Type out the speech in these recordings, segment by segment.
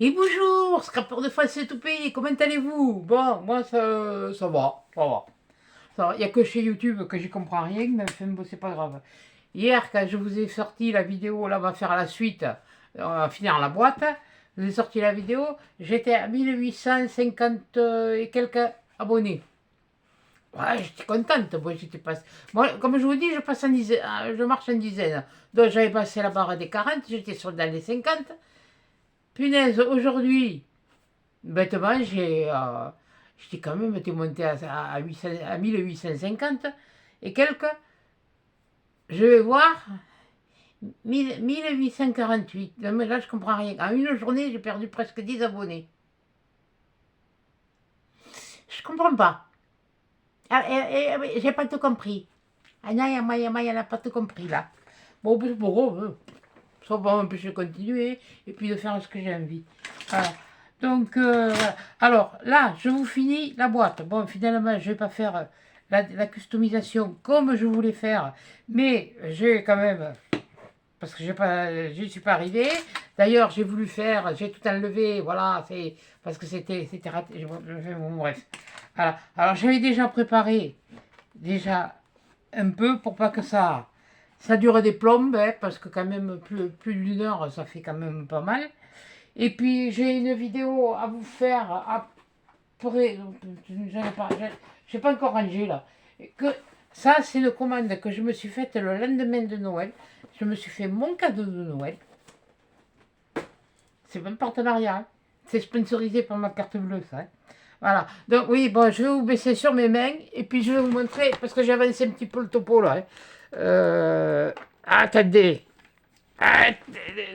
Et bonjour, scrapeur de face et tout pays, comment allez-vous? Bon, moi ça va, ça va. Ça va. Il n'y a que chez YouTube que j'y comprends rien, mais enfin, bon, c'est pas grave. Hier, quand je vous ai sorti la vidéo, là on va faire la suite, on va finir la boîte, je vous ai sorti la vidéo, j'étais à 1850 et quelques abonnés. Ouais, j'étais contente, bon, j'étais pas... Moi, comme je vous dis, je passe en dizaine, je marche en dizaine. Donc j'avais passé la barre des 40, j'étais sur dans les 50. Punaise, aujourd'hui, bêtement, j'étais quand même été monté à 800 à 1850 et quelques. Je vais voir 1848. Non, mais là, je comprends rien. En une journée, j'ai perdu presque 10 abonnés. Je comprends pas. Ah, j'ai pas tout compris. Anaya, Maya, Maya, elle n'a pas tout compris là. Bon, c'est pour eux. Ça va m'empêcher de continuer et puis de faire ce que j'ai envie. Voilà. Donc, voilà. Alors là, je vous finis la boîte. Bon, finalement, je ne vais pas faire la customisation comme je voulais faire, mais j'ai quand même, parce que je ne suis pas arrivé. D'ailleurs, j'ai voulu faire, j'ai tout enlevé, voilà, c'est parce que c'était raté. Bon, bref. Voilà. Alors, j'avais déjà préparé, déjà un peu pour pas que ça dure des plombes, hein, parce que quand même, plus d'une heure, ça fait quand même pas mal. Et puis, j'ai une vidéo à vous faire après. J'ai pas encore rangé là. Que, ça, c'est une commande que je me suis faite le lendemain de Noël. Je me suis fait mon cadeau de Noël. C'est un partenariat, hein. C'est sponsorisé par ma carte bleue, ça, hein. Voilà. Donc, oui, bon, je vais vous baisser sur mes mains. Et puis, je vais vous montrer, parce que j'ai avancé un petit peu le topo là, hein. Attendez. Ah,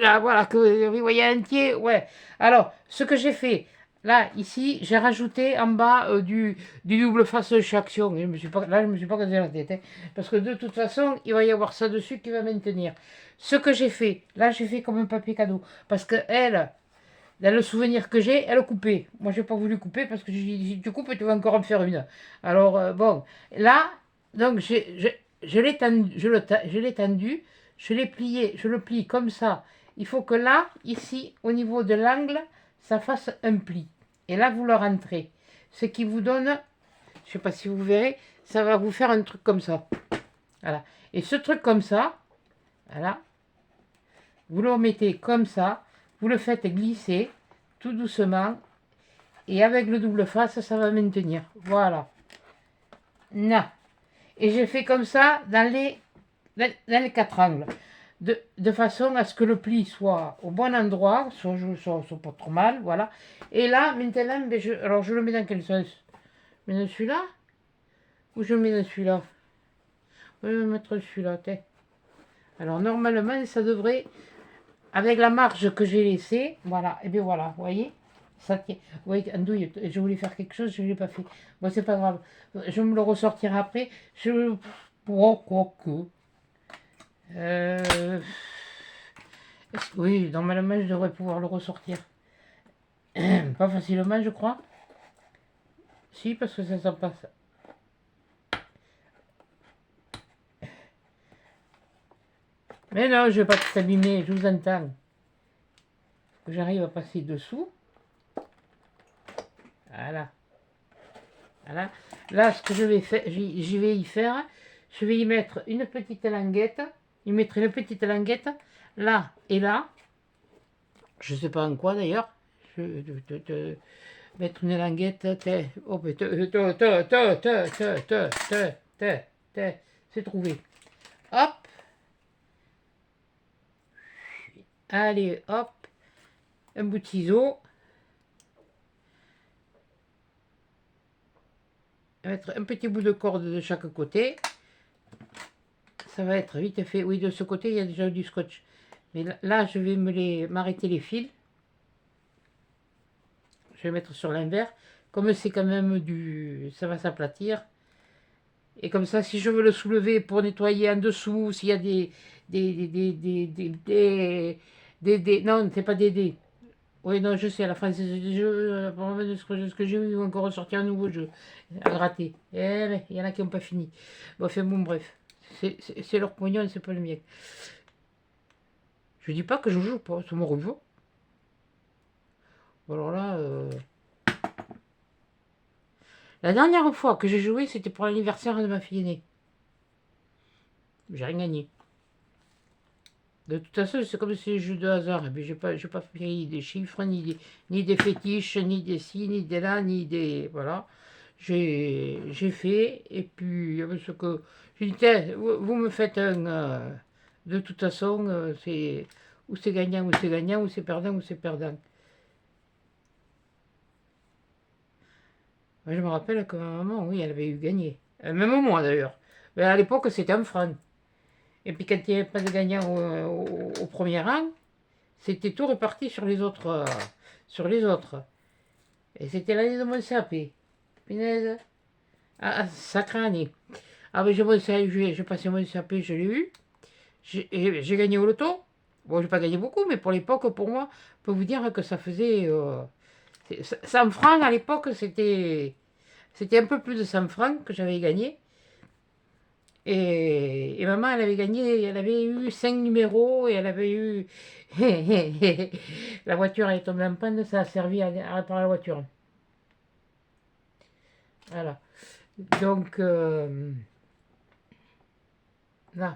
là, voilà, que vous voyez entier, ouais. Alors, ce que j'ai fait, là, ici, j'ai rajouté en bas du double face de chaque action. Là, je ne me suis pas cassé la tête, hein, parce que de toute façon, il va y avoir ça dessus qui va maintenir. Ce que j'ai fait, là, j'ai fait comme un papier cadeau, parce que elle, dans le souvenir que j'ai, elle a coupé. Moi, j'ai pas voulu couper, parce que si tu coupes, tu vas encore en faire une. Alors, bon, là, donc, je l'ai tendu, je l'ai tendu, je l'ai plié, je le plie comme ça. Il faut que là, ici, au niveau de l'angle, ça fasse un pli. Et là, vous le rentrez. Ce qui vous donne, je ne sais pas si vous verrez, ça va vous faire un truc comme ça. Voilà. Et ce truc comme ça, voilà, vous le remettez comme ça, vous le faites glisser tout doucement. Et avec le double face, ça va maintenir. Voilà. Na. Et j'ai fait comme ça dans les quatre angles. De façon à ce que le pli soit au bon endroit, soit pas trop mal, voilà. Et là, maintenant, ben, alors je le mets dans quel sens? Je mets dans celui-là? Ou je le mets dans celui-là? Je vais mettre celui-là, tiens. Alors normalement, ça devrait, avec la marge que j'ai laissée, voilà, et bien voilà, vous voyez? Ça tient. Vous voyez, andouille, je voulais faire quelque chose, je ne l'ai pas fait. Bon, c'est pas grave. Je me le ressortirai après. Oh, quoi que. Oui, normalement, je devrais pouvoir le ressortir. Pas facilement, je crois. Si, parce que ça passe. Mais non, je vais pas tout abîmer, je vous entends. Faut que j'arrive à passer dessous. Voilà. Voilà. Là, ce que je vais faire, j'y vais y faire, je vais y mettre une petite languette. Y mettre une petite languette là et là. Je sais pas en quoi d'ailleurs. Mettre une languette. C'est trouvé. Hop. Allez, hop. Un bout de ciseau. Mettre un petit bout de corde de chaque côté. Ça va être vite fait. Oui, de ce côté, il y a déjà du scotch. Mais là, je vais m'arrêter les fils. Je vais mettre sur l'invers. Comme c'est quand même ça va s'aplatir. Et comme ça, si je veux le soulever pour nettoyer en dessous, s'il y a non, c'est pas des dés. Oui, non, je sais, à la fin, ce que j'ai eu, ils vont encore ressortir un nouveau jeu à gratter. Eh, il y en a qui n'ont pas fini. Bon, enfin, bon, bref. C'est leur pognon, c'est pas le mien. Je dis pas que je joue pas, c'est mon revue. Alors là, la dernière fois que j'ai joué, c'était pour l'anniversaire de ma fille aînée. J'ai rien gagné. De toute façon, c'est comme si les jeux de hasard. Et puis, j'ai pas fait des chiffres, ni des fétiches, ni des ci, ni des là, ni des. Voilà. J'ai fait. Et puis, ce que. J'ai dit, tiens, vous me faites un. De toute façon, c'est. Ou c'est gagnant, ou c'est gagnant, ou c'est perdant, ou c'est perdant. Moi, je me rappelle que ma maman, oui, elle avait eu gagné. Même moi, d'ailleurs. Mais à l'époque, c'était un franc. Et puis, quand il n'y avait pas de gagnant au premier rang, c'était tout réparti sur les autres. Sur les autres. Et c'était l'année de mon CAP. Punaise. Ah, sacrée année. Ah, mais j'ai passé mon CAP, je l'ai eu. J'ai gagné au loto. Bon, j'ai pas gagné beaucoup, mais pour l'époque, pour moi, je peux vous dire que ça faisait. 100 francs à l'époque, c'était un peu plus de 100 francs que j'avais gagné. Et maman, elle avait gagné, elle avait eu 5 numéros et elle avait eu. La voiture, elle est tombée en panne, ça a servi à réparer la voiture. Voilà. Donc, là,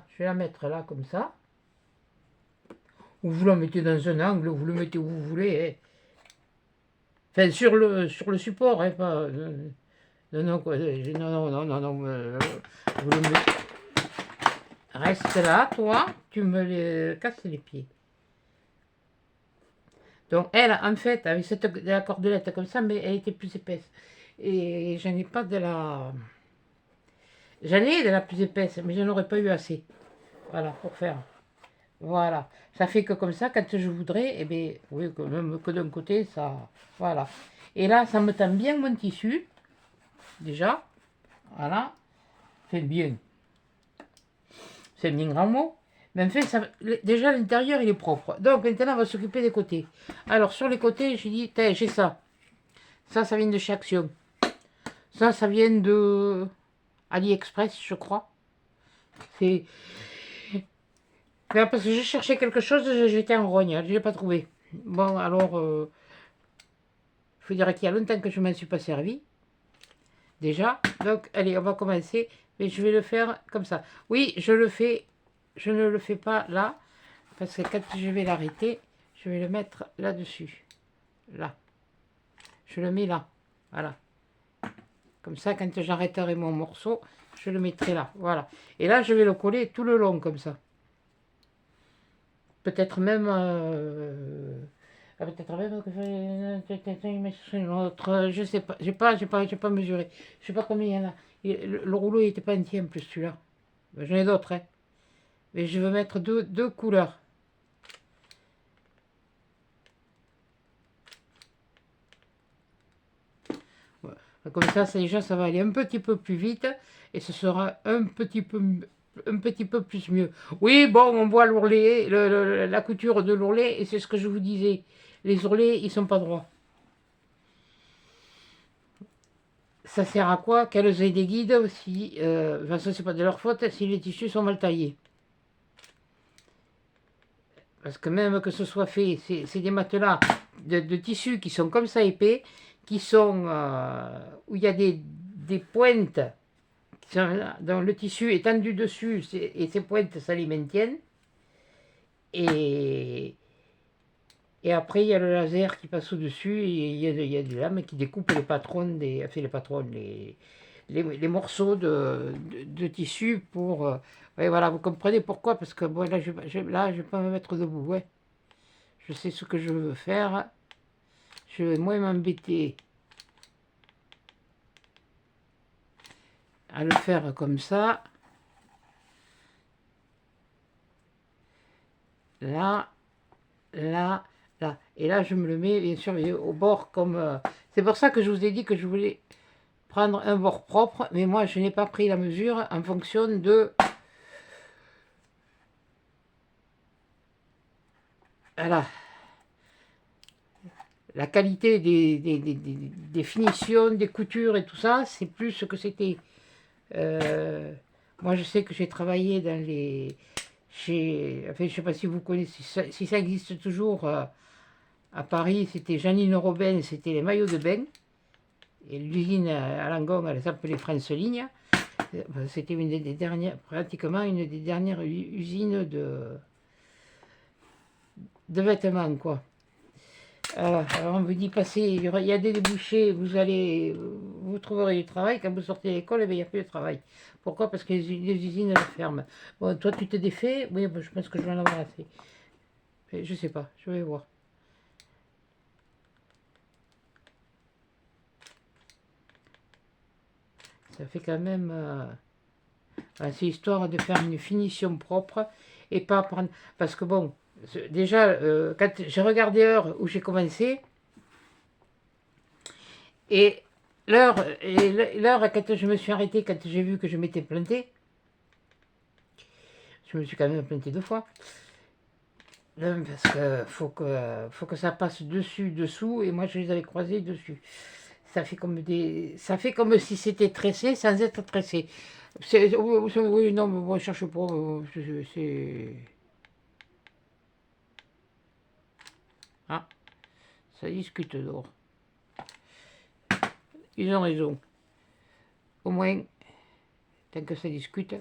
je vais la mettre là, comme ça. Ou vous la mettez dans un angle, ou vous le mettez où vous voulez. Hein. Enfin, sur le support, hein, pas. Non, non, quoi, non, non, non, non, non, vous le mettez. Reste là, toi, tu me casses les pieds. Donc, elle, en fait, avec de la cordelette comme ça, mais elle était plus épaisse. Et j'en ai pas de la. J'en ai de la plus épaisse, mais je n'aurais pas eu assez. Voilà, pour faire. Voilà. Ça fait que comme ça, quand je voudrais, eh bien, oui, même que d'un côté, ça. Voilà. Et là, ça me tend bien mon tissu. Déjà. Voilà. C'est bien. C'est un grand mot. Mais en fait, déjà, l'intérieur, il est propre. Donc, maintenant, on va s'occuper des côtés. Alors, sur les côtés, j'ai dit, j'ai ça. Ça vient de chez Action. Ça vient de AliExpress, je crois. C'est. Parce que j'ai cherché quelque chose, j'étais en rogne, je l'ai pas trouvé. Bon, alors, il faut dire qu'il y a longtemps que je ne m'en suis pas servi, déjà. Donc, allez, on va commencer. Mais je vais le faire comme ça. Oui, je le fais, je ne le fais pas là, parce que quand je vais l'arrêter, je vais le mettre là-dessus. Là. Je le mets là. Voilà. Comme ça, quand j'arrêterai mon morceau, je le mettrai là. Voilà. Et là, je vais le coller tout le long, comme ça. Peut-être même. Peut-être même que je sais pas. J'ai pas mesuré. Je sais pas combien il y en a. Le rouleau il était pas entier en plus celui-là. J'en ai d'autres, hein. Mais je veux mettre deux couleurs. Voilà. Comme ça, déjà, ça va aller un petit peu plus vite et ce sera un petit peu plus mieux. Oui, bon, on voit l'ourlet, la couture de l'ourlet, et c'est ce que je vous disais. Les ourlets, ils sont pas droits. Ça sert à quoi? Qu'elles aient des guides aussi. Enfin, ça, c'est pas de leur faute si les tissus sont mal taillés. Parce que même que ce soit fait, c'est des matelas de tissus qui sont comme ça épais, qui sont où il y a des pointes dont le tissu est tendu dessus et ces pointes, ça les maintienne. Et, et après, il y a le laser qui passe au-dessus et il y a des lames qui découpent les patrons, les morceaux de tissu pour. Ouais, voilà, vous comprenez pourquoi? Parce que bon, là, je vais pas me mettre debout. Ouais. Je sais ce que je veux faire. Je vais moins m'embêter à le faire comme ça. Là, là, là. Et là, je me le mets, bien sûr, au bord comme. C'est pour ça que je vous ai dit que je voulais prendre un bord propre, mais moi, je n'ai pas pris la mesure en fonction de. Voilà. La qualité des finitions, des coutures et tout ça, c'est plus ce que c'était. Moi, je sais que j'ai travaillé dans les. Enfin, je ne sais pas si vous connaissez, si ça existe toujours, À Paris, c'était Janine Robin, c'était les maillots de bain. Et l'usine à Langon, elle s'appelait France Ligne. C'était une des dernières, pratiquement une des dernières usines de vêtements, quoi. Alors on vous dit passer, il y a des débouchés, vous trouverez du travail. Quand vous sortez de l'école, eh bien, il n'y a plus de travail. Pourquoi? Parce que les usines elles ferment. Bon, toi tu te défais, oui, bon, je pense que je vais en avoir assez. Mais je sais pas, je vais voir. Ça fait quand même. C'est histoire de faire une finition propre et pas prendre. Parce que bon, déjà, quand j'ai regardé l'heure où j'ai commencé, et l'heure quand je me suis arrêté, quand j'ai vu que je m'étais planté, je me suis quand même planté 2 fois. Parce que faut que ça passe dessus, dessous, et moi je les avais croisés dessus. Ça fait comme si c'était tressé sans être tressé. Oui, non, mais moi je cherche pas. C'est. Ah, ça discute d'or. Ils ont raison. Au moins, tant que ça discute.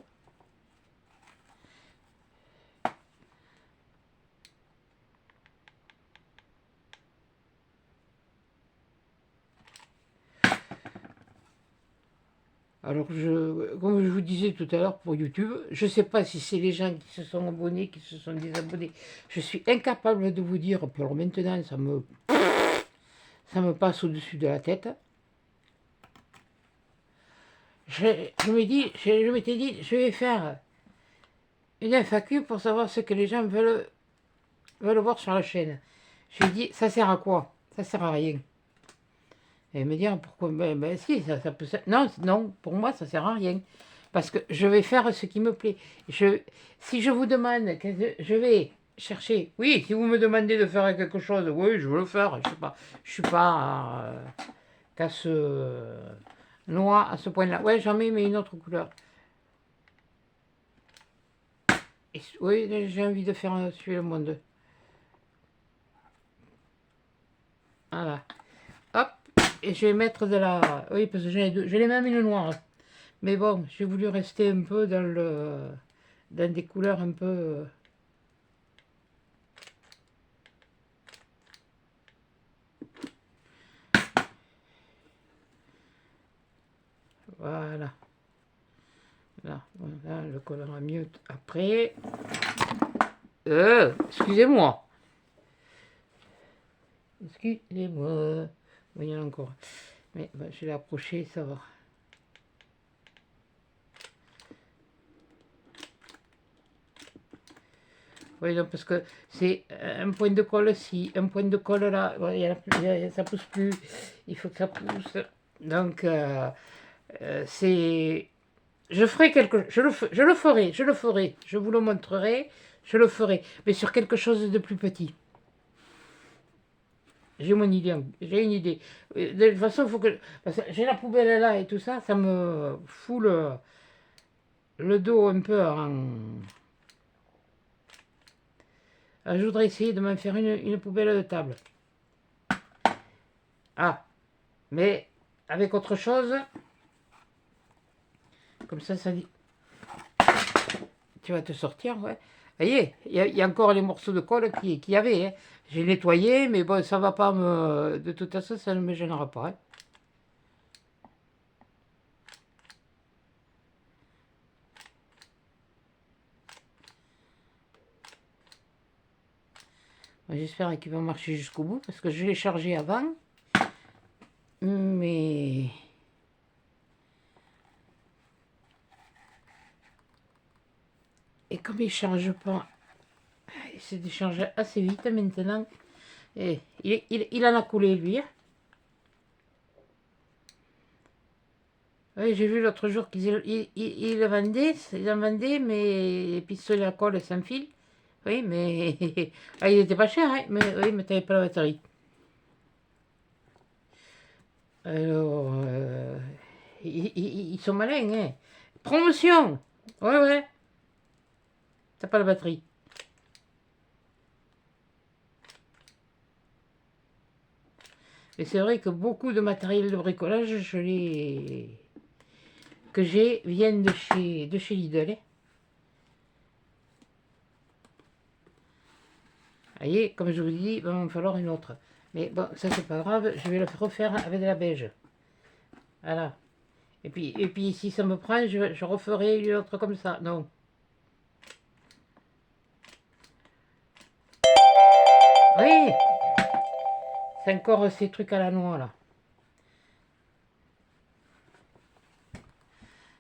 Alors, comme je vous disais tout à l'heure pour YouTube, je ne sais pas si c'est les gens qui se sont abonnés, qui se sont désabonnés. Je suis incapable de vous dire. Puis alors maintenant, ça me passe au-dessus de la tête. Je m'étais dit, je vais faire une FAQ pour savoir ce que les gens veulent voir sur la chaîne. J'ai dit, ça sert à quoi? Ça sert à rien. Et me dire pourquoi, si, ça peut. Non, non, pour moi, ça sert à rien. Parce que je vais faire ce qui me plaît. Si je vous demande, je vais chercher. Oui, si vous me demandez de faire quelque chose, oui, je veux le faire. Je sais pas. Je suis pas casse noix à ce point-là. Ouais, j'en mets, mais une autre couleur. Oui, j'ai envie de faire suivre le monde. Voilà. Hop. Et je vais mettre de la. Oui, parce que j'ai les même une noire. Mais bon, j'ai voulu rester un peu dans des couleurs un peu. Voilà. Là, le collera mieux après. Excusez-moi. Excusez-moi. Oui, il y en a encore. Mais je l'ai approché, ça va. Oui, non, parce que c'est un point de colle ci, un point de colle là. Ça pousse plus. Il faut que ça pousse. Donc, c'est. Je ferai je le ferai, je vous le montrerai, je le ferai, mais sur quelque chose de plus petit. J'ai mon idée, j'ai une idée. De toute façon, il faut que. Parce que j'ai la poubelle là et tout ça, ça me fout le dos un peu en. Je voudrais essayer de me faire une poubelle de table. Ah, mais avec autre chose. Comme ça dit. Tu vas te sortir, ouais. Vous voyez, il y a encore les morceaux de colle qu'il y avait. Hein. J'ai nettoyé, mais bon, ça va pas me. De toute façon, ça ne me gênera pas. Hein. J'espère qu'il va marcher jusqu'au bout parce que je l'ai chargé avant. Mais. Et comme il ne charge pas, il s'est déchargé assez vite maintenant. Et il en a coulé lui. Oui, j'ai vu l'autre jour qu'ils le vendaient, ils en vendaient, mais les pistolets à colle sans fil. Oui, mais ah, il était pas cher, hein, mais oui, mais t'avais pas la batterie. Alors, ils sont malins, hein. Promotion! Ouais, ouais, t'as pas la batterie. Et c'est vrai que beaucoup de matériel de bricolage, que j'ai viennent de chez Lidl. Vous voyez, comme je vous dis, il va me falloir une autre. Mais bon, ça c'est pas grave, je vais le refaire avec de la beige. Voilà. Et puis si ça me prend, je referai une autre comme ça. Non. Oui, c'est encore ces trucs à la noix là.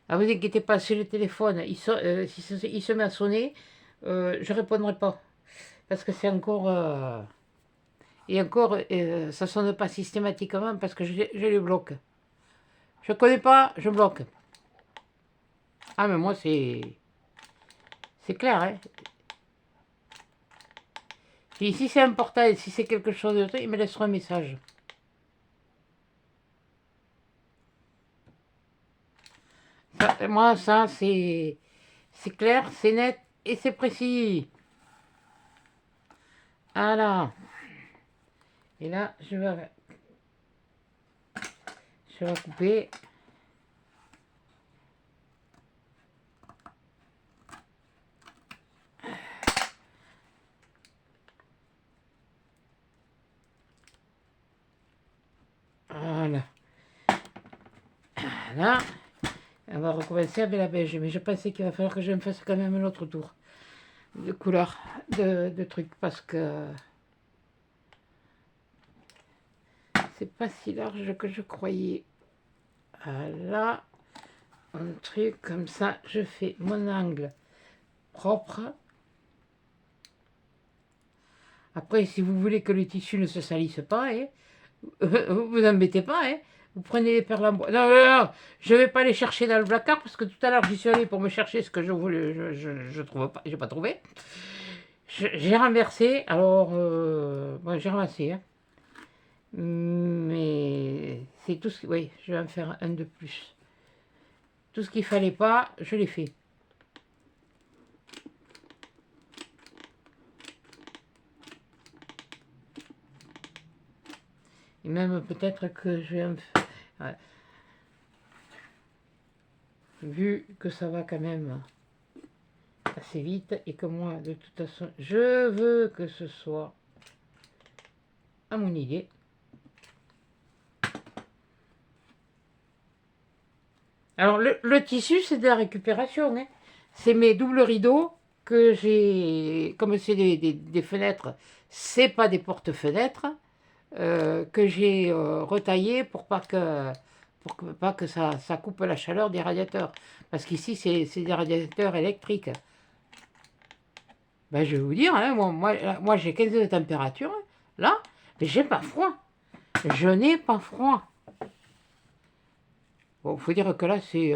Ah, vous inquiétez pas, si le téléphone il se met à sonner, je répondrai pas. Parce que c'est encore. Et encore, ça sonne pas systématiquement parce que je les bloque. Je connais pas, je bloque. Ah, mais moi, c'est clair, hein. Et si c'est important et si c'est quelque chose de truc, il me laissera un message. Moi, ça, c'est clair, c'est net et c'est précis. Voilà. Et là, je vais couper. Voilà. Là, on va recommencer avec la beige. Mais je pensais qu'il va falloir que je me fasse quand même un autre tour de couleur, de trucs, parce que c'est pas si large que je croyais. Voilà. Un truc comme ça, je fais mon angle propre. Après, si vous voulez que le tissu ne se salisse pas, hein, vous embêtez pas, hein. Vous prenez les perles en bois. Non, non, non, je ne vais pas les chercher dans le placard parce que tout à l'heure j'y suis allé pour me chercher ce que je voulais, je trouve pas, j'ai pas trouvé. J'ai renversé, alors, bon, j'ai ramassé, hein. Mais c'est tout ce qui, oui, je vais en faire un de plus. Tout ce qu'il fallait pas, je l'ai fait. Et même peut-être que je vais en faire. Ouais. Vu que ça va quand même assez vite et que moi, de toute façon, je veux que ce soit à mon idée. Alors, le tissu, c'est de la récupération, hein. C'est mes doubles rideaux que j'ai, comme c'est des fenêtres, c'est pas des porte-fenêtres, que j'ai retaillé pour pas que ça coupe la chaleur des radiateurs. Parce qu'ici, c'est des radiateurs électriques. Ben, je vais vous dire, hein, moi j'ai 15 de température, là, mais j'ai pas froid. Je n'ai pas froid. Bon, il faut dire que là, c'est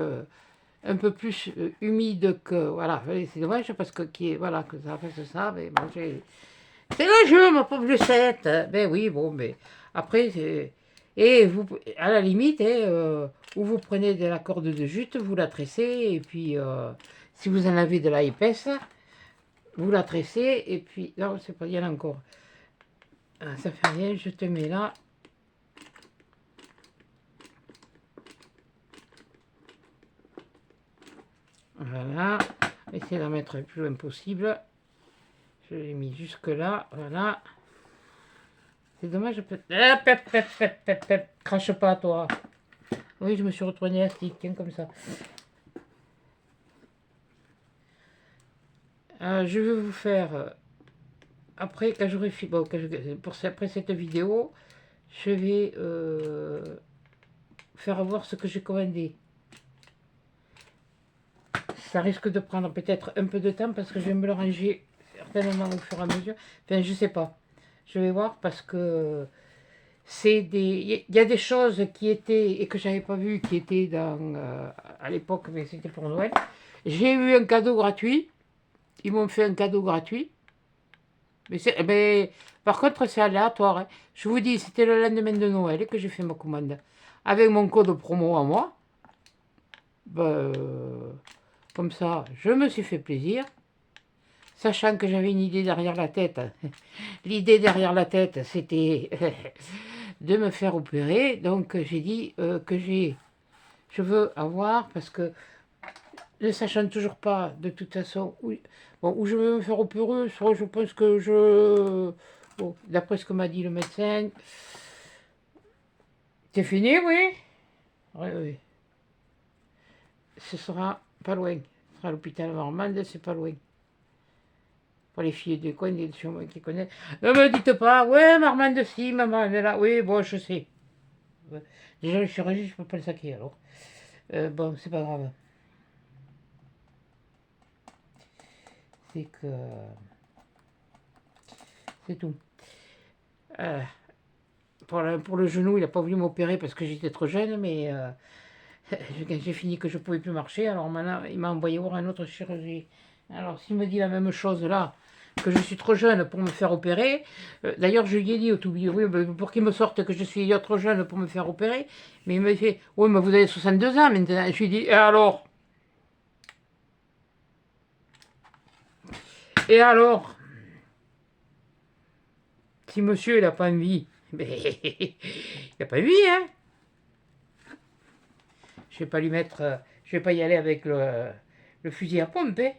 un peu plus humide que... Voilà, c'est dommage parce que, voilà, que ça fasse ça, mais bon, c'est le jeu, ma pauvre Lucette. Ben oui, bon, mais après, et vous, à la limite, où vous prenez de la corde de jute, vous la tressez, et puis, si vous en avez de la épaisse, vous la tressez, et puis, non, c'est pas, il y en a encore. Ah, ça fait rien, je te mets là. Voilà, essayez d'en mettre le plus loin possible. Je l'ai mis jusque là, voilà. C'est dommage, crache pas toi. Oui, je me suis retourné élastique, tiens, comme ça. Je vais vous faire, après, quand j'aurai fini, bon, après cette vidéo, je vais faire voir ce que j'ai commandé. Ça risque de prendre peut-être un peu de temps parce que je vais me le ranger certainement au fur et à mesure. Enfin, je sais pas. Je vais voir parce que il y a des choses qui étaient et que j'avais pas vu qui étaient à l'époque, mais c'était pour Noël. J'ai eu un cadeau gratuit. Ils m'ont fait un cadeau gratuit. Mais par contre, c'est aléatoire, hein. Je vous dis, c'était le lendemain de Noël que j'ai fait ma commande. Avec mon code promo à moi. Ben, comme ça, je me suis fait plaisir. Sachant que j'avais une idée derrière la tête. L'idée derrière la tête, c'était de me faire opérer. Donc j'ai dit que je veux avoir, parce que ne sachant toujours pas de toute façon bon, où je vais me faire opérer, soit je pense que bon, d'après ce que m'a dit le médecin, c'est fini, oui. Oui, oui. Ce sera pas loin. Ce sera à l'hôpital Normande, c'est pas loin. Pour les filles du coin, des gens qui connaissent. Ne me dites pas, ouais, Marmande, si, maman, elle est là. Oui, bon, je sais. Ouais. Déjà, le chirurgien, je peux pas le saquer alors. Bon, c'est pas grave. C'est que. C'est tout. Euh, pour le genou, il n'a pas voulu m'opérer parce que j'étais trop jeune, mais j'ai fini que je ne pouvais plus marcher. Alors maintenant, il m'a envoyé voir un autre chirurgien. Alors, s'il me dit la même chose là, que je suis trop jeune pour me faire opérer, d'ailleurs, je lui ai dit au tout oui, pour qu'il me sorte que je suis trop jeune pour me faire opérer, mais il me fait, oui, mais vous avez 62 ans maintenant. Je lui ai dit, et alors? Et alors? Si monsieur, il n'a pas envie, mais il n'a pas envie, hein? Je vais pas lui mettre, je vais pas y aller avec le fusil à pompe, hein.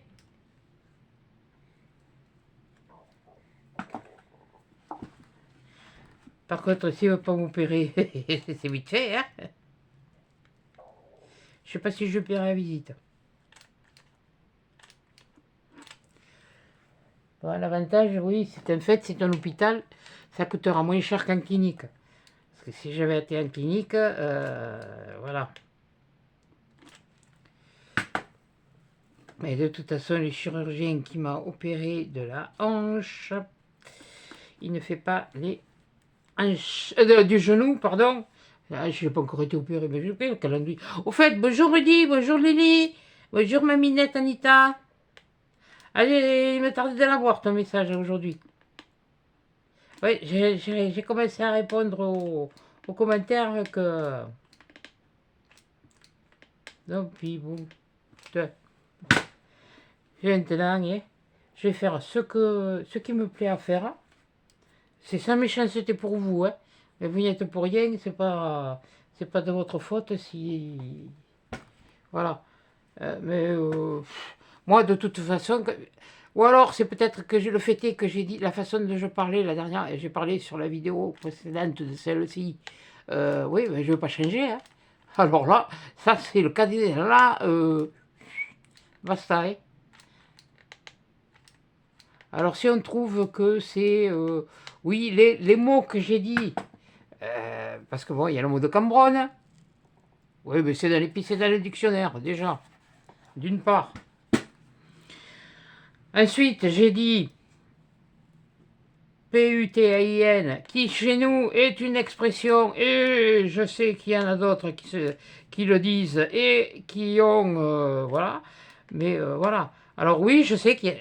Par contre, s'il ne veut pas m'opérer, c'est vite fait, hein. Je sais pas si je paierai la visite. Bon, l'avantage, oui, c'est un fait, c'est un hôpital, ça coûtera moins cher qu'en clinique. Parce que si j'avais été en clinique, voilà. Mais de toute façon, le chirurgien qui m'a opéré de la hanche, il ne fait pas les hanches, du genou, pardon. Ah, je n'ai pas encore été opéré, mais je fais le calendrier. Au fait, bonjour Rudy, bonjour Lily, bonjour ma minette Anita. Allez, il me tardait de l'avoir ton message aujourd'hui. Oui, j'ai commencé à répondre aux commentaires que... Donc, puis bon, maintenant, hein, je vais faire ce qui me plaît à faire. C'est sans méchanceté pour vous, hein. Mais vous n'y êtes pour rien, c'est pas de votre faute si... Voilà. Mais moi, de toute façon... Ou alors, c'est peut-être que le fait est que j'ai dit la façon dont je parlais la dernière... J'ai parlé sur la vidéo précédente de celle-ci. Oui, mais je ne veux pas changer, hein. Alors là, ça c'est le cas là, basta, hein. Alors si on trouve que c'est... oui, les mots que j'ai dit, parce que bon, il y a le mot de Cambronne. Oui, mais c'est dans le dictionnaire, déjà, d'une part. Ensuite, j'ai dit P-U-T-A-I-N, qui chez nous est une expression, et je sais qu'il y en a d'autres qui le disent, et qui ont... voilà, mais voilà. Alors oui, je sais qu'il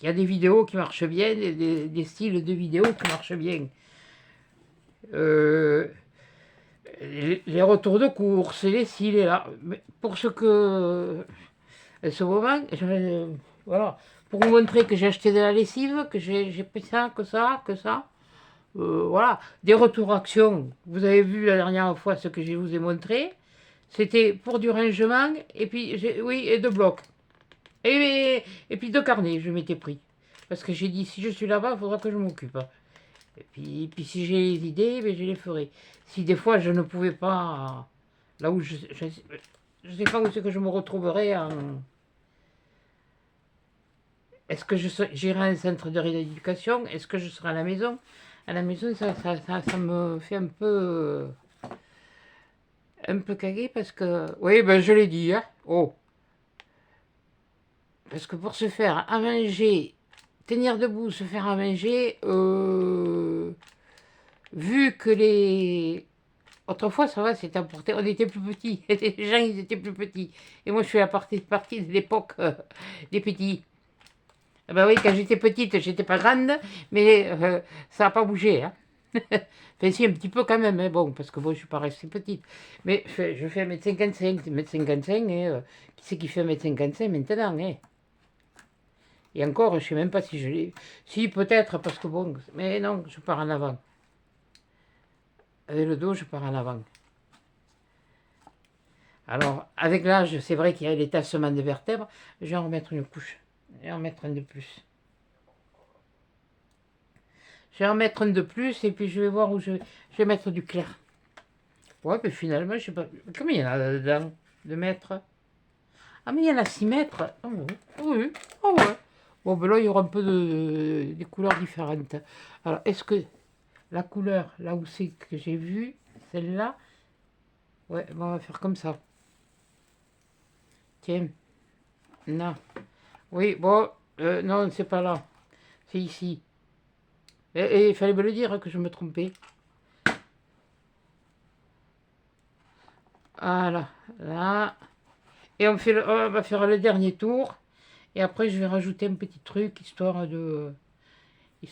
y a des vidéos qui marchent bien, des styles de vidéos qui marchent bien. Les retours de course, les ci, les là. Mais pour ce que... ce moment, voilà. Pour vous montrer que j'ai acheté de la lessive, que j'ai pris ça, que ça, que ça. Voilà. Des retours actions. Vous avez vu la dernière fois ce que je vous ai montré. C'était pour du rangement, et puis, oui, et 2 blocs. Et puis 2 carnets, je m'étais pris. Parce que j'ai dit, si je suis là-bas, il faudra que je m'occupe. Et puis si j'ai les idées, ben, je les ferai. Si des fois je ne pouvais pas, là où je sais pas où c'est que je me retrouverai en... Est-ce que j'irai à un centre de rééducation? Est-ce que je serai à la maison? À la maison, ça me fait un peu caguer parce que... Oui, ben je l'ai dit, hein. Oh. Parce que pour se faire à manger, tenir debout, se faire à manger, vu que les... Autrefois, ça va, c'était importé. On était plus petits. Les gens, ils étaient plus petits. Et moi, je suis à partie de l'époque des petits. Ah ben oui, quand j'étais petite, j'étais pas grande, mais ça n'a pas bougé, hein. Enfin, si, un petit peu quand même, hein, bon, parce que bon, je suis pas restée petite. Mais je fais 1m55, 1m55, et qui c'est qui fait 1m55 maintenant, hein? Et encore, je sais même pas si je l'ai... Si, peut-être, parce que bon, mais non, je pars en avant. avec le dos, je pars en avant. Alors, avec l'âge, c'est vrai qu'il y a les tassements de vertèbres. Je vais en remettre une couche. Je vais en mettre un de plus. Je vais en mettre un de plus et puis je vais voir où je vais mettre du clair. Ouais, mais finalement, je sais pas. Combien il y en a dedans de mètres? Ah, mais il y en a 6 mètres. Oh, oui. Oui. Oh, ouais. Bon, ben là, il y aura un peu des couleurs différentes. Alors, est-ce que la couleur, là où c'est que j'ai vu, celle-là, ouais, bon, on va faire comme ça. Tiens, non. Oui, bon, non, c'est pas là. C'est ici. Et il fallait me le dire que je me trompais. Voilà, là. Et on va faire le dernier tour. Et après, je vais rajouter un petit truc, histoire de... Oui,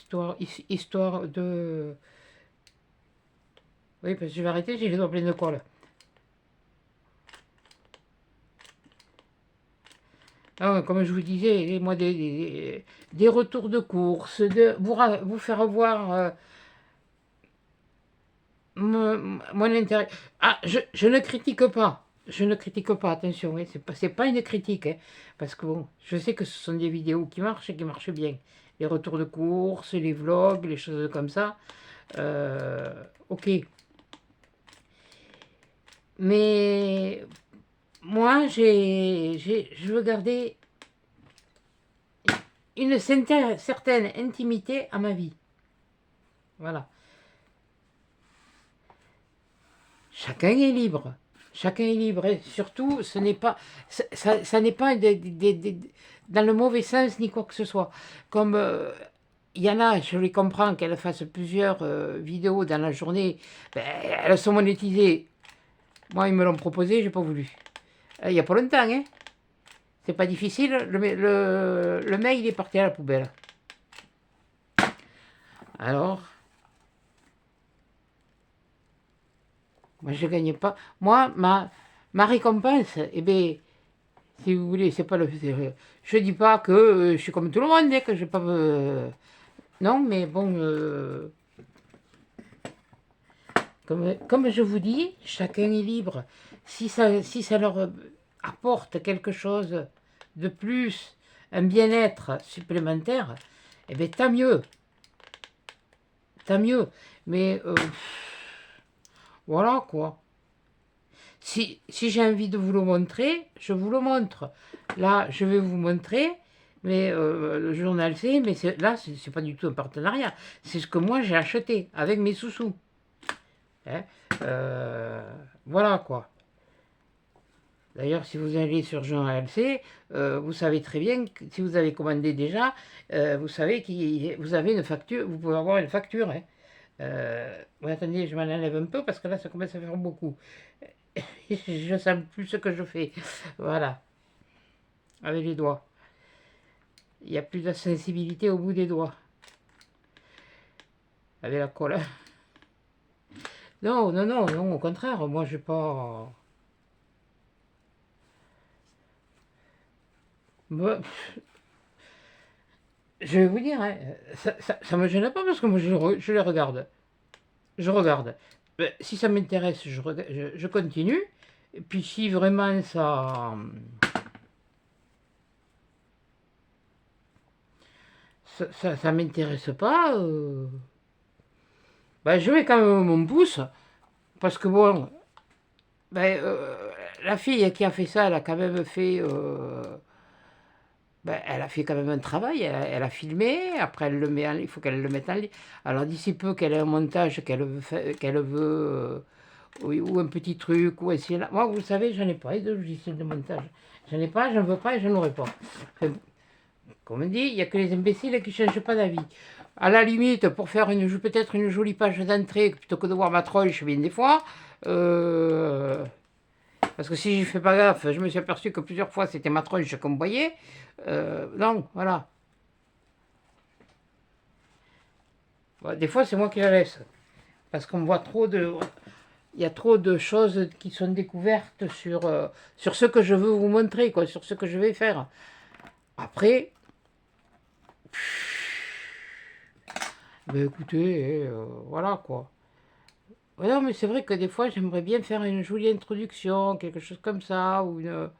parce que je vais arrêter, j'ai les doigts pleins de colle. Ah, comme je vous disais, moi, des retours de course, vous faire voir mon intérêt. Ah, je ne critique pas. Je ne critique pas, attention, hein, c'est pas une critique. Hein, parce que bon, je sais que ce sont des vidéos qui marchent et qui marchent bien. Les retours de course, les vlogs, les choses comme ça. Ok. Mais moi, je veux garder une certaine intimité à ma vie. Voilà. Chacun est libre. Chacun est libre. Et surtout, ce n'est pas, ça n'est pas dans le mauvais sens ni quoi que ce soit. Comme il y en a, je les comprends qu'elles fassent plusieurs vidéos dans la journée, ben, elles sont monétisées. Moi, ils me l'ont proposé, j'ai pas voulu. Il n'y a pas longtemps, hein. C'est pas difficile. Le mail, il est parti à la poubelle. Alors, moi, je gagne pas. Moi, ma récompense, eh bien, si vous voulez, c'est pas le. Je dis pas que je suis comme tout le monde, hein, que je pas. Non, mais bon, comme je vous dis, chacun est libre. Si ça leur apporte quelque chose de plus, un bien-être supplémentaire, eh bien, tant mieux. Tant mieux. Mais voilà quoi. Si j'ai envie de vous le montrer, je vous le montre. Là, je vais vous montrer, mais le journal c'est, mais là, c'est pas du tout un partenariat. C'est ce que moi j'ai acheté avec mes sous-sous. Hein. Voilà quoi. D'ailleurs, si vous allez sur Jean ALC, vous savez très bien que si vous avez commandé déjà, vous savez que vous avez une facture, vous pouvez avoir une facture. Hein. Oui, attendez, je m'en enlève un peu parce que là, ça commence à faire beaucoup. Je sens plus ce que je fais. Voilà, avec les doigts. Il n'y a plus de sensibilité au bout des doigts. Avec la colle. Non, non, non, non, au contraire, moi, je pas. Moi, je vais vous dire, hein, ça me gêne pas parce que moi, je les regarde. Je regarde. Si ça m'intéresse, je continue. Et puis si vraiment ça m'intéresse pas, ben, je mets quand même mon pouce. Parce que bon, ben, la fille qui a fait ça, elle a quand même fait, ben, elle a fait quand même un travail. Elle a filmé. Après, il faut qu'elle le mette en ligne. Alors d'ici peu qu'elle ait un montage qu'elle veut, oui, ou un petit truc, ou essayer là. Moi, vous savez, j'en ai pas de logiciel de montage. J'en ai pas, j'en veux pas et je n'en aurai pas. Enfin, comme on dit, il n'y a que les imbéciles qui ne changent pas d'avis. À la limite, pour faire peut-être une jolie page d'entrée, plutôt que de voir ma tronche bien des fois, parce que si je fais pas gaffe, je me suis aperçu que plusieurs fois c'était ma tronche qu'on voyait. Non, voilà. Bon, des fois, c'est moi qui la laisse. Parce qu'on voit trop de. Il y a trop de choses qui sont découvertes sur ce que je veux vous montrer, quoi, sur ce que je vais faire. Après, ben écoutez, voilà quoi. Ouais, non, mais c'est vrai que des fois, j'aimerais bien faire une jolie introduction, quelque chose comme ça, ou une...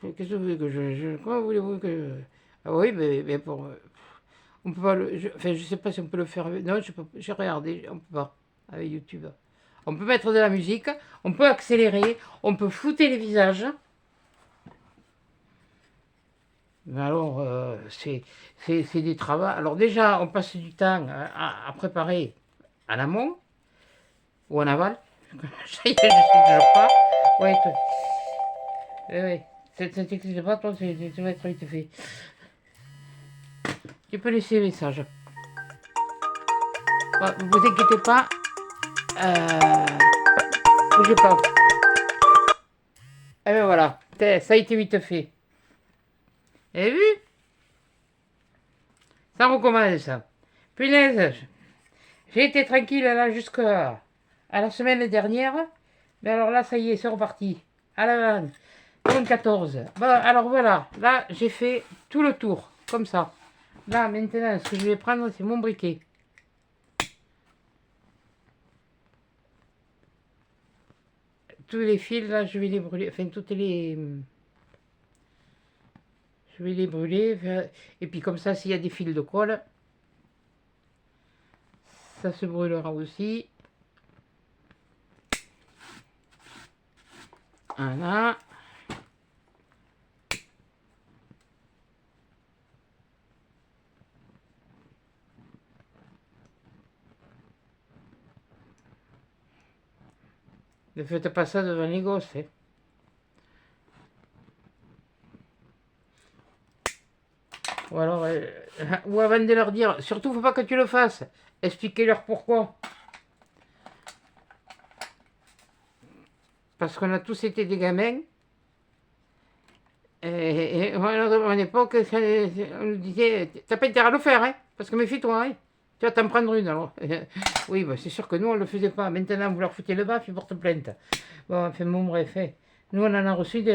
Qu'est-ce que vous voulez que comment voulez-vous que... Ah oui, mais pour... On peut pas le... Enfin, je sais pas si on peut le faire avec... Non, j'ai regardé, on peut pas, avec YouTube. On peut mettre de la musique, on peut accélérer, on peut flouter les visages. Mais alors, c'est des travaux. Alors déjà, on passe du temps à préparer en amont ou en aval. Ça y est, je sais toujours pas. Ouais, ouais. Ça t'excite pas, toi, tu vas être vite fait. Tu peux laisser le message. Ouais, vous inquiétez pas. Bougez pas. Et ben voilà. Ça a été vite fait. Vous avez vu? Ça recommence, ça. Punaise. J'ai été tranquille là jusqu'à la semaine dernière. Mais alors là, ça y est, c'est reparti. À la vanne. Comme 14. Bon, alors voilà. Là, j'ai fait tout le tour. Comme ça. Là, maintenant, ce que je vais prendre, c'est mon briquet. Tous les fils, là, je vais les brûler. Enfin, toutes les... Je vais les brûler. Et puis comme ça, s'il y a des fils de colle, ça se brûlera aussi. Voilà. Ne faites pas ça devant les gosses. Hein. Ou alors, ou avant de leur dire, surtout, faut pas que tu le fasses. Expliquez-leur pourquoi. Parce qu'on a tous été des gamins. Et voilà, à mon époque, on nous disait, t'as pas intérêt à le faire, hein, parce que méfie-toi, hein. Tu vas t'en prendre une alors. Oui, bah, c'est sûr que nous, on ne le faisait pas. Maintenant, vous leur foutez le baf, ils portent plainte. Bon, enfin, bon, bref. Hein. Nous, on en a reçu des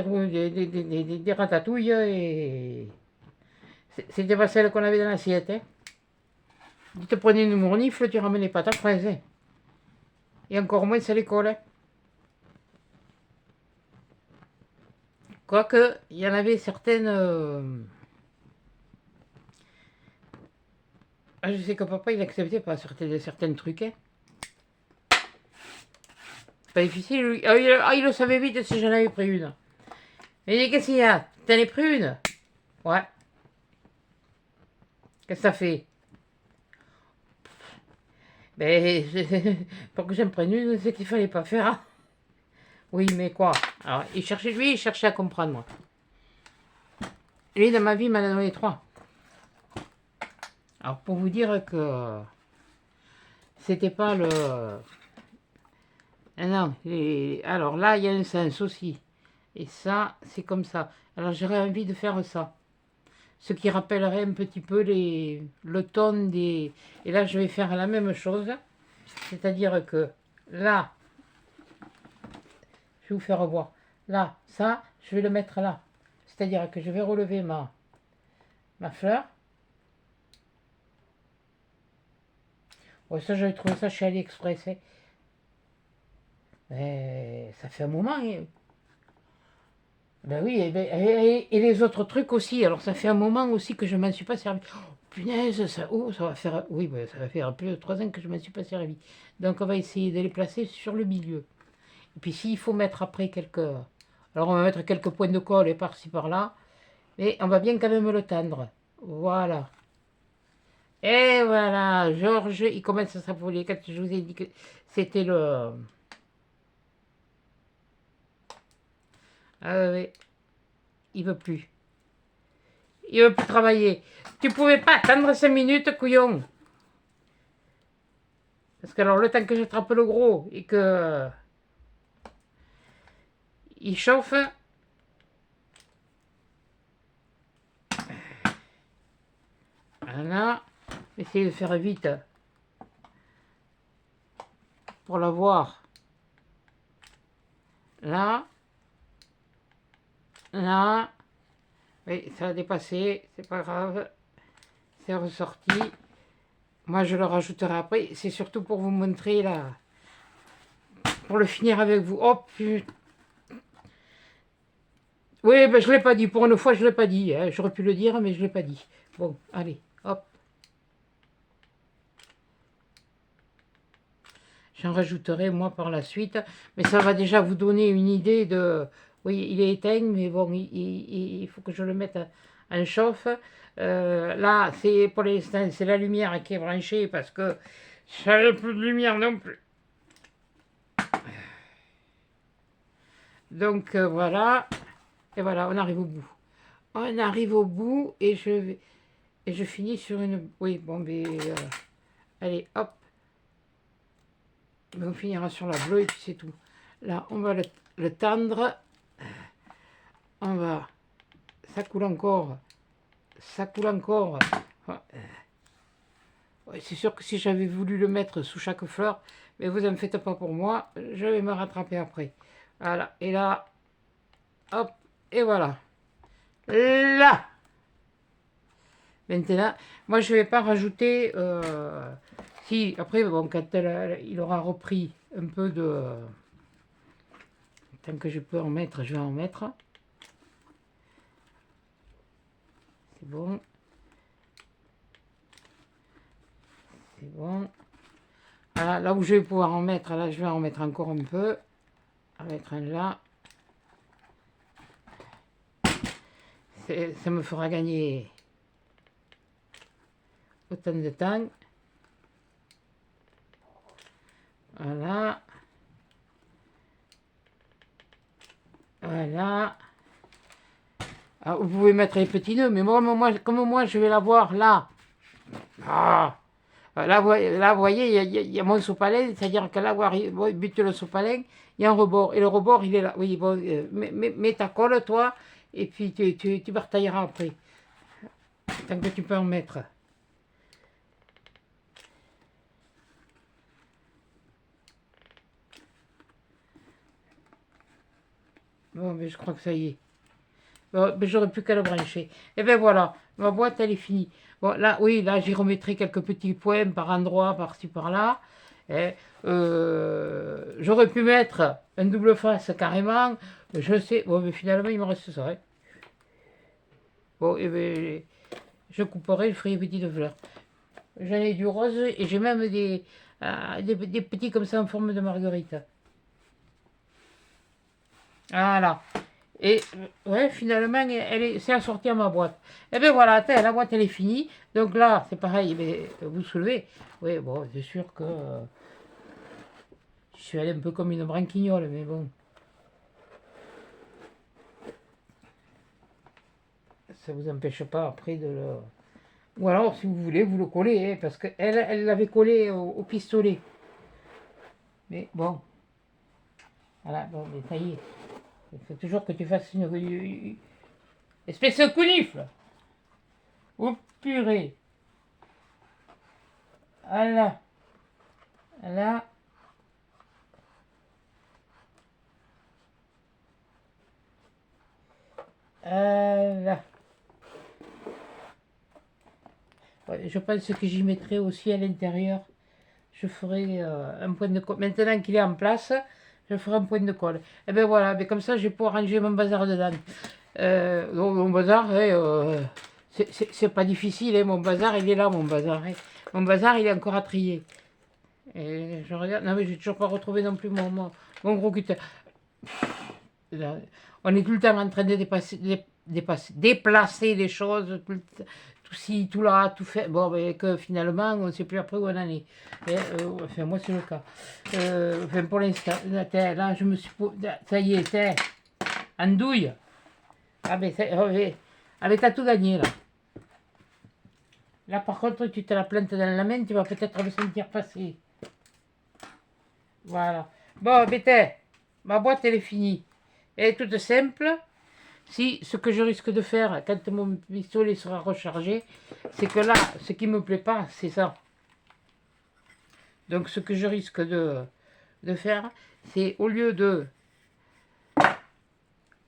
ratatouilles et. C'était pas celle qu'on avait dans l'assiette. Hein. Tu te prenais une mournifle, tu ramenais pas ta fraise. Hein. Et encore moins, c'est l'école. Hein. Quoique, il y en avait certaines. Ah, je sais que papa, il acceptait pas certains trucs. Hein. Pas difficile, lui. Il le savait vite si j'en avais pris une. Il dit, qu'est-ce qu'il y a? T'en as pris une? Ouais. Qu'est-ce que ça fait? Ben, pour que j'en prenne une, c'est qu'il fallait pas faire. Hein. Oui, mais quoi? Alors, il cherchait à comprendre. Lui, dans ma vie, il m'en a donné 3. Alors, pour vous dire que c'était pas le... Ah non, alors là, il y a un sens aussi. Et ça, c'est comme ça. Alors, j'aurais envie de faire ça. Ce qui rappellerait un petit peu le ton des... Et là, je vais faire la même chose. C'est-à-dire que là, je vais vous faire voir. Là, ça, je vais le mettre là. C'est-à-dire que je vais relever ma fleur. Ouais, ça, j'avais trouvé ça chez AliExpress. Hein. Ça fait un moment. Hein. Ben oui, et les autres trucs aussi. Alors, ça fait un moment aussi que je ne m'en suis pas servi. Oh, punaise, ça va faire... Oui, ben, ça va faire plus de 3 ans que je ne m'en suis pas servi. Donc, on va essayer de les placer sur le milieu. Et puis, s'il faut mettre après quelques... Alors, on va mettre quelques points de colle et par-ci, par-là. Mais on va bien quand même le tendre. Voilà. Et voilà, Georges, il commence à s'affoler. Quand je vous ai dit que c'était le... Ah oui, il veut plus. Il veut plus travailler. Tu pouvais pas attendre 5 minutes, couillon. Parce que alors, le temps que j'attrape le gros et que... il chauffe... Voilà. Essayez de faire vite. Pour l'avoir. Là. Là. Oui, ça a dépassé. C'est pas grave. C'est ressorti. Moi, je le rajouterai après. C'est surtout pour vous montrer là. pour le finir avec vous. Oh putain. Oui, ben je ne l'ai pas dit. Pour une fois, je ne l'ai pas dit. Hein. J'aurais pu le dire, mais je ne l'ai pas dit. Bon, allez, hop. J'en rajouterai, moi, par la suite. Mais ça va déjà vous donner une idée de... Oui, il est éteint, mais bon, il faut que je le mette en chauffe. Là, c'est pour l'instant, c'est la lumière qui est branchée parce que j'avais plus de lumière non plus. Donc, voilà. Et voilà, on arrive au bout. On arrive au bout et je finis sur une... Oui, bon, mais... allez, hop. Mais on finira sur la bleue et puis c'est tout. Là, on va le tendre. On va... Ça coule encore. Ça coule encore. Ouais, c'est sûr que si j'avais voulu le mettre sous chaque fleur, mais vous en faites pas pour moi, je vais me rattraper après. Voilà, et là, hop, et voilà. Là. Maintenant, moi je vais pas rajouter... si, après, bon, quand il aura repris un peu de... Tant que je peux en mettre, je vais en mettre. C'est bon. C'est bon. Voilà, là où je vais pouvoir en mettre, là je vais en mettre encore un peu. En mettre un là. Ça me fera gagner autant de temps. Voilà. Voilà. Ah, vous pouvez mettre les petits nœuds, mais moi, comme moi je vais l'avoir là. Ah, là, vous voyez, il y a mon sopalin, c'est-à-dire que là, vous butez le sopalin, il y a un rebord, et le rebord, il est là. Oui, bon, mets ta colle, toi, et puis tu batailleras après, tant que tu peux en mettre. Bon, mais je crois que ça y est. Bon, mais j'aurais plus qu'à le brancher. Et bien voilà, ma boîte, elle est finie. Bon, là, oui, là, j'y remettrai quelques petits points par endroit, par-ci, par-là. Et, j'aurais pu mettre un double face carrément. Je sais, bon, mais finalement, il me reste ça. Hein. Bon, et bien, je couperai, je ferai des petites fleurs. J'en ai du rose et j'ai même des petits comme ça en forme de marguerite. Voilà. Et ouais, finalement, c'est assorti à ma boîte. Et bien voilà, la boîte elle est finie. Donc là, c'est pareil, mais vous soulevez. Oui, bon, c'est sûr que je suis allé un peu comme une branquignole, mais bon. Ça vous empêche pas après de le... Ou alors, si vous voulez, vous le collez, hein, parce qu'elle elle l'avait collé au pistolet. Mais bon, voilà, bon, mais ça y est. Il faut toujours que tu fasses une espèce de counifle. Oh purée. Voilà. Là. Là. Ouais, je pense que j'y mettrai aussi à l'intérieur. Je ferai un point de colle. Maintenant qu'il est en place, je ferai un point de colle. Et bien voilà, mais comme ça, je vais pouvoir ranger mon bazar dedans. Donc, mon bazar, c'est pas difficile, hein, mon bazar, il est là, mon bazar. Hein. Mon bazar, il est encore à trier. Et je regarde, non mais j'ai toujours pas retrouvé non plus mon gros cutter. Là, on est tout le temps en train de déplacer les choses, tout ci, tout là, tout fait. Bon, mais que finalement, on ne sait plus après où on en est. Et, enfin, moi, c'est le cas. Enfin, pour l'instant, là, je me suis... Ça y est, c'est andouille. Ah, mais t'as tout gagné, là. Là, par contre, tu te la plantes dans la main, tu vas peut-être le sentir passer. Voilà. Bon, bêtez, ma boîte, elle est finie. Elle est toute simple. Si ce que je risque de faire quand mon pistolet sera rechargé, c'est que là, ce qui me plaît pas, c'est ça. Donc ce que je risque de faire, c'est au lieu de...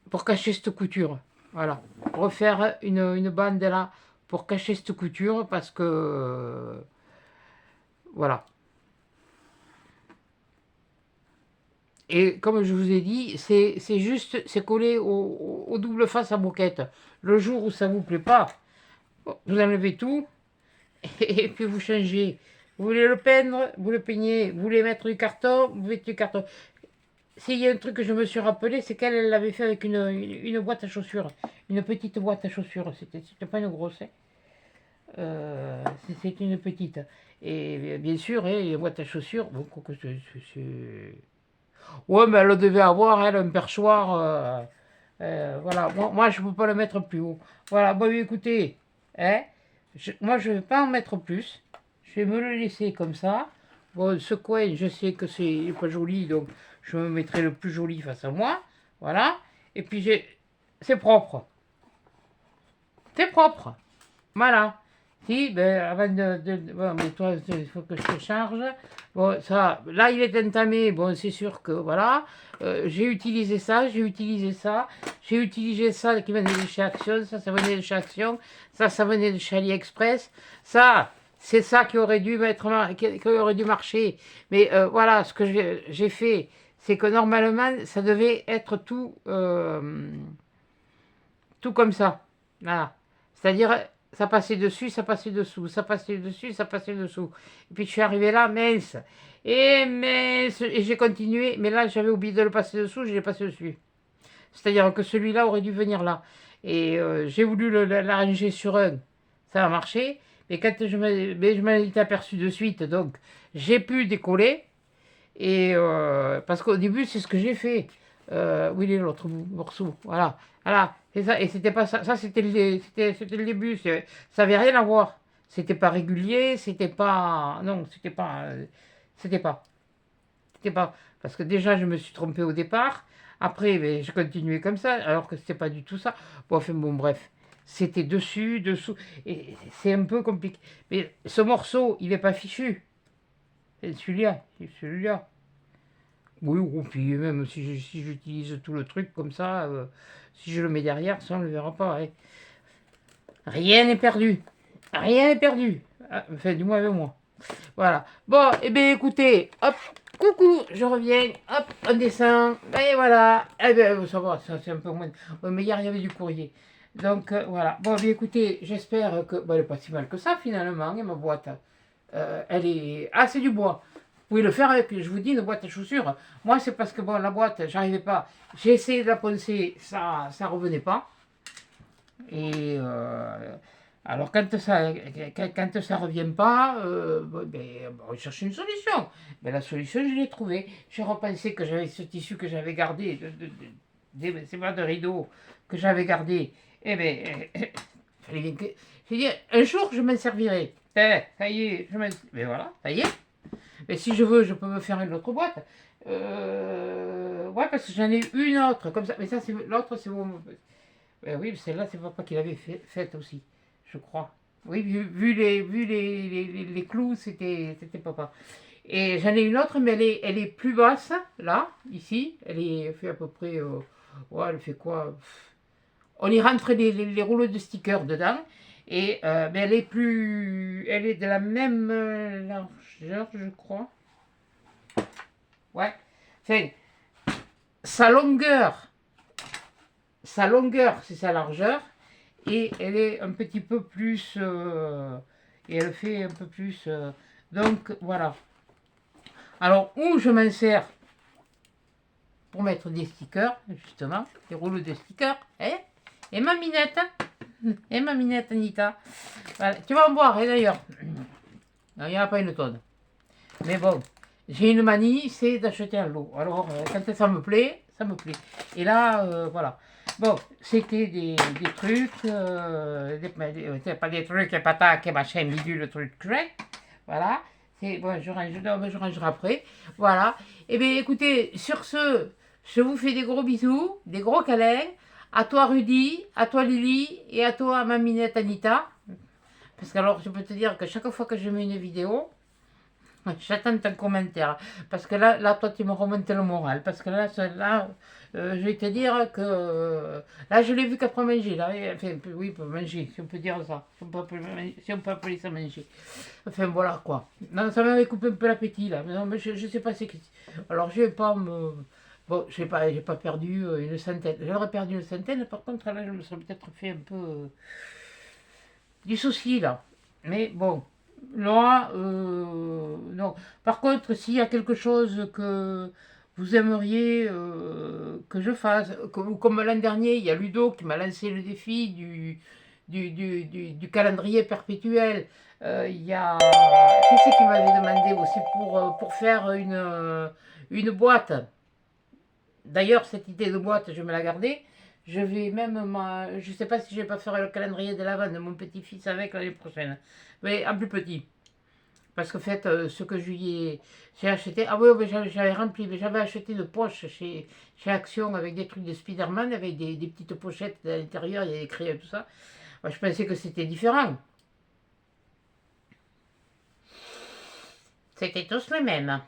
Pour cacher cette couture, voilà. Refaire une bande là pour cacher cette couture parce que... voilà. Et comme je vous ai dit, c'est juste, c'est collé au double face à moquette. Le jour où ça vous plaît pas, bon, vous enlevez tout et puis vous changez. Vous voulez le peindre, vous le peignez. Vous voulez mettre du carton, vous mettez du carton. S'il y a un truc que je me suis rappelé, c'est qu'elle elle l'avait fait avec une boîte à chaussures. Une petite boîte à chaussures. C'était pas une grosse. Hein. C'est une petite. Et bien sûr, hein, les boîtes à chaussures. Bon, quoi que ouais, mais elle devait avoir, elle, un perchoir. Voilà, moi je ne peux pas le mettre plus haut. Voilà, bon, écoutez, hein, moi je ne vais pas en mettre plus. Je vais me le laisser comme ça. Bon, ce coin, je sais que c'est pas joli, donc je me mettrai le plus joli face à moi. Voilà. Et puis c'est propre. C'est propre. Voilà. Si, ben, avant bon, mais toi, il faut que je te charge. Bon, ça, là, il est entamé. Bon, c'est sûr que, voilà. J'ai utilisé ça, j'ai utilisé ça. J'ai utilisé ça qui venait de chez Action. Ça venait de chez Action. Ça venait de chez AliExpress. Ça, c'est ça qui aurait dû qui aurait dû marcher. Mais voilà, ce que j'ai fait, c'est que normalement, ça devait être tout comme ça. Voilà. C'est-à-dire, ça passait dessus, ça passait dessous, ça passait dessus, ça passait dessous. Et puis je suis arrivé là, mince. Et mince. Et j'ai continué, mais là j'avais oublié de le passer dessous, je l'ai passé dessus. C'est-à-dire que celui-là aurait dû venir là. Et j'ai voulu l'arranger sur un. Ça a marché. Mais quand je m'en étais aperçu de suite, donc j'ai pu décoller. Et parce qu'au début, c'est ce que j'ai fait. Où il est l'autre morceau? Voilà. Voilà. C'est ça. Et c'était pas ça. Ça, c'était le début. Ça avait rien à voir. C'était pas régulier. C'était pas. Non, c'était pas. C'était pas. C'était pas. Parce que déjà, je me suis trompé au départ. Après, ben, je continuais comme ça. Alors que c'était pas du tout ça. Bon, enfin, bon, bref. C'était dessus, dessous. Et c'est un peu compliqué. Mais ce morceau, il n'est pas fichu. C'est celui-là. C'est celui-là. Oui, ou puis même si j'utilise tout le truc comme ça, si je le mets derrière, ça on ne le verra pas. Hein. Rien n'est perdu. Rien n'est perdu. Ah, enfin, du moins avec moi. Voilà. Bon, et bien écoutez, hop, coucou, je reviens, hop, on descend, et voilà. Eh bien, ça va, ça c'est un peu moins. Mais hier, il y avait du courrier. Donc voilà. Bon, bien écoutez, j'espère que. Bon, elle n'est pas si mal que ça finalement, hein, ma boîte. Elle est. Ah, c'est du bois. Vous pouvez le faire avec, je vous dis, une boîte à chaussures. Moi, c'est parce que bon, la boîte, j'arrivais pas. J'ai essayé de la poncer, ça revenait pas. Et alors, quand ça revient pas, on cherche une solution. Mais la solution, je l'ai trouvée. J'ai repensé que j'avais ce tissu que j'avais gardé, c'est pas de rideau que j'avais gardé. Eh bien, fallait bien que. J'ai dit, un jour, je m'en servirai. Ça y est, mais voilà, ça y est. Mais si je veux, je peux me faire une autre boîte. Ouais, parce que j'en ai une autre, comme ça. Mais ça, c'est l'autre, c'est bon. Oui, celle-là, c'est papa qui l'avait faite aussi, je crois. Oui, vu les clous, c'était papa. Et j'en ai une autre, mais elle est plus basse, là, ici. Elle fait à peu près. Ouais, elle fait quoi? On y rentre les rouleaux de stickers dedans. Et mais elle est plus. Elle est de la même largeur, je crois. Ouais. Enfin, sa longueur, c'est sa largeur. Et elle est un petit peu plus. Et elle fait un peu plus. Donc voilà. Alors, où je m'en sers pour mettre des stickers, justement, des rouleaux de stickers, hein, et ma minette, et ma minette Anita. Voilà. Tu vas en boire, hein, d'ailleurs. Non, il n'y en a pas une tonne. Mais bon, j'ai une manie, c'est d'acheter un lot. Alors, quand ça me plaît, ça me plaît. Et là, voilà. Bon, c'était des trucs, pas des trucs, et patates, et machin, bidule, le truc, voilà. Bon, je rangerai après. Voilà. Eh bien, écoutez, sur ce, je vous fais des gros bisous, des gros câlins. À toi, Rudy, à toi, Lily, et à toi, ma minette Anita. Parce que alors, je peux te dire que chaque fois que je mets une vidéo, j'attends ton commentaire. Parce que là, toi, tu me remontes le moral. Parce que là, je vais te dire que. Là, je l'ai vu qu'après manger. Là, enfin, oui, pour manger, si on peut dire ça. Si on peut appeler ça manger. Enfin, voilà, quoi. Non, ça m'avait coupé un peu l'appétit, là. Mais non, mais je sais pas c'est qui. Alors, je vais pas me. Bon, j'ai pas perdu une centaine. J'aurais perdu une centaine, par contre, là, je me serais peut-être fait un peu du souci, là. Mais bon, là, non. Par contre, s'il y a quelque chose que vous aimeriez que je fasse, comme l'an dernier, il y a Ludo qui m'a lancé le défi du calendrier perpétuel. Il y a... Qui c'est qui m'avait demandé aussi pour faire une boîte. D'ailleurs, cette idée de boîte, je vais me la garder. Je vais même, je sais pas si je vais pas faire le calendrier de l'Avent de mon petit-fils avec l'année prochaine. Mais en plus petit. Parce que, en fait, ce que j'ai acheté. Ah oui, oui, j'avais rempli, mais j'avais acheté une poche chez Action avec des trucs de Spider-Man, avec des petites pochettes à l'intérieur, il y a des crayons et tout ça. Moi, je pensais que c'était différent. C'était tous les mêmes.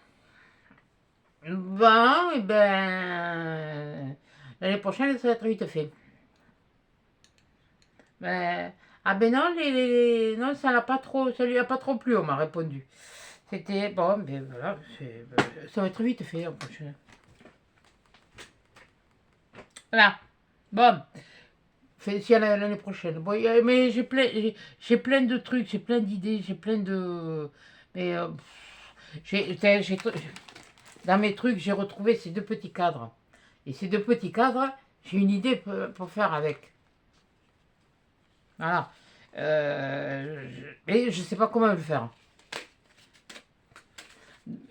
Bon, et ben. L'année prochaine, ça va être vite fait. Ah ben non, non, ça lui a pas trop plu, on m'a répondu. C'était bon, ben voilà, ça va être vite fait en prochain. Voilà, bon, si l'année prochaine. Bon, mais j'ai plein de trucs, j'ai plein d'idées, j'ai plein de. Mais dans mes trucs, j'ai retrouvé ces deux petits cadres. Et ces deux petits cadres, j'ai une idée pour faire avec. Voilà. Et je sais pas comment le faire.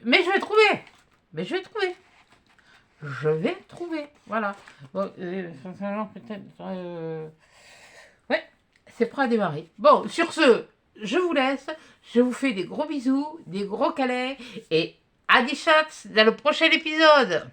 Mais je vais trouver. Mais je vais trouver. Je vais trouver. Voilà. Bon, peut-être. Ouais, c'est prêt à démarrer. Bon, sur ce, je vous laisse. Je vous fais des gros bisous, des gros câlins et à des chats dans le prochain épisode.